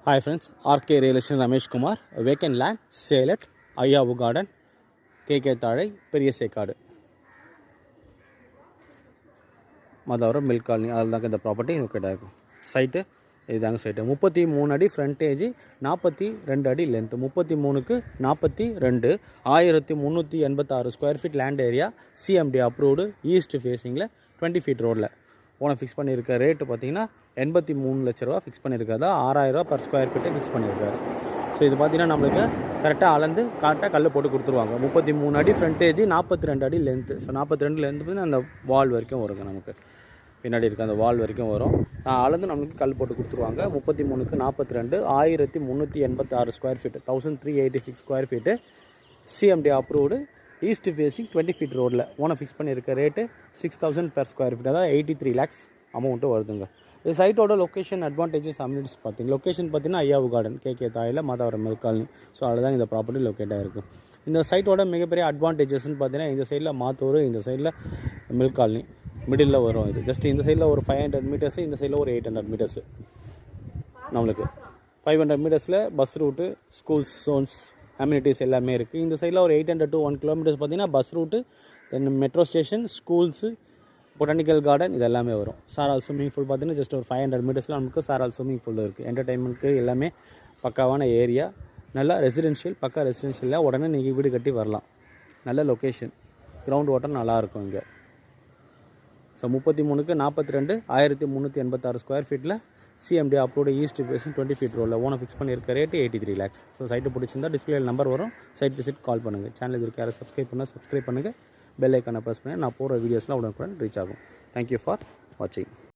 Hi friends, RK Real Estate Ramesh Kumar, vacant land, sale at Ayavu Garden, KK Thadai, பெரிய Sekkadu Madhavaram milk colony அதில் தாங்க இந்த property locate ஆகிருக்கும். Site இதுதாங்க site 33 அடி ஃப்ரண்டேஜ் 42 அடி லென்த்து 33க்கு 42 1386 square feet land area CMD approved east ஃபேஸிங்கில் 20 ஃபீட் ரோடில் ஓனர் ஃபிக்ஸ் பண்ணியிருக்க ரேட்டு பார்த்தீங்கன்னா 83 லட்ச ரூபா ஃபிக்ஸ் பண்ணியிருக்காரு. 6000 பர் ஸ்கொயர் ஃபீட்டை ஃபிக்ஸ் பண்ணியிருக்காரு. ஸோ இது பார்த்தீங்கன்னா நம்மளுக்கு கரெக்டாக அளந்து கரெக்டாக கல் போட்டு கொடுத்துருவாங்க. 33 அடி ஃப்ரண்டேஜ் 42 அடி லென்த்து. ஸோ 42 லென்த்து பார்த்தீங்கன்னா அந்த வால் வரைக்கும் வருங்க. நமக்கு பின்னாடி இருக்க அந்த வால் வரைக்கும் வரும். அளந்து நம்மளுக்கு கல் போட்டு கொடுத்துருவாங்க. 33க்கு 42 1386 square feet 1386 square feet CMD approved east facing 20 feet ரோடில் ஓனர் ஃபிக்ஸ் பண்ணியிருக்க ரேட்டு 6000 பெர் ஸ்கொயர் ஃபீட், அதாவது 83 lakhs அமௌண்ட்டு வருதுங்க. இது சைட்டோட லொக்கேஷன் அட்வான்டேஜஸ் அம்யூனிட்டிஸ் பார்த்தீங்க. லொக்கேஷன் பார்த்தீங்கன்னா ஐயாவு கார்டன் கேகே தாயில் மாதாவரம் மில்க் காலனி. ஸோ அதில் தான் இந்த ப்ராப்பர்ட்டி லொக்கேட் ஆகிருக்கு. இந்த சைட்டோட மிகப்பெரிய அட்வான்டேஜஸ்ன்னு பார்த்தீங்கன்னா இந்த சைடில் மாத்தூர், இந்த சைடில் மில்க் காலனி மிடில் வரும். இது ஜஸ்ட் இந்த சைடில் ஒரு 500 மீட்டர்ஸு, இந்த சைடில் ஒரு 800 மீட்டர்ஸு. நம்மளுக்கு 500 மீட்டர்ஸில் bus route, schools, zones, amenities எல்லாமே இருக்குது. இந்த சைடில் ஒரு 800 to 1 கிலோமீட்டர்ஸ் பார்த்தீங்கன்னா bus route, then metro station, schools, botanical garden இது எல்லாமே வரும். சாரால் ஸ்விம்மிங் பூல் பார்த்தீங்கன்னா ஜஸ்ட் ஒரு 500 மீட்டர்ஸில் நமக்கு சாரால் ஸ்விம்மிங் பூல் இருக்குது. என்டர்டைன்மெண்ட்டுக்கு எல்லாமே பக்காவான ஏரியா, நல்லா ரெசிடென்ஷியல், பக்கா ரெசிடென்ஷியலில் உடனே நீங்கள் வீடு கட்டி வரலாம். நல்ல லொக்கேஷன், கிரவுண்ட் வாட்டர் நல்லாயிருக்கும் இங்கே. ஸோ 33க்கு 42 1386 ஸ்கொயர் ஃபீட்டில் CMD approved east facing 20 feet ரோடில் ஓனர் ஃபிக்ஸ் பண்ணியிருக்க ரேட்டு 83 lakhs. ஸோ சைட்டு பிடிச்சிருந்தா டிஸ்பிளே நம்பர் வரும், சைட் விசிட் கால் பண்ணுங்கள். சேனல் இதுக்கு யாரும் சப்ஸ்கிரைப் பண்ணுங்கள், பெல் ஐக்கானை ப்ரெஸ் பண்ணி நான் போகிற வீடியோஸ்லாம் உடனுக்குடன் ரீச் ஆகும். தேங்க்யூ ஃபார் வாட்சிங்.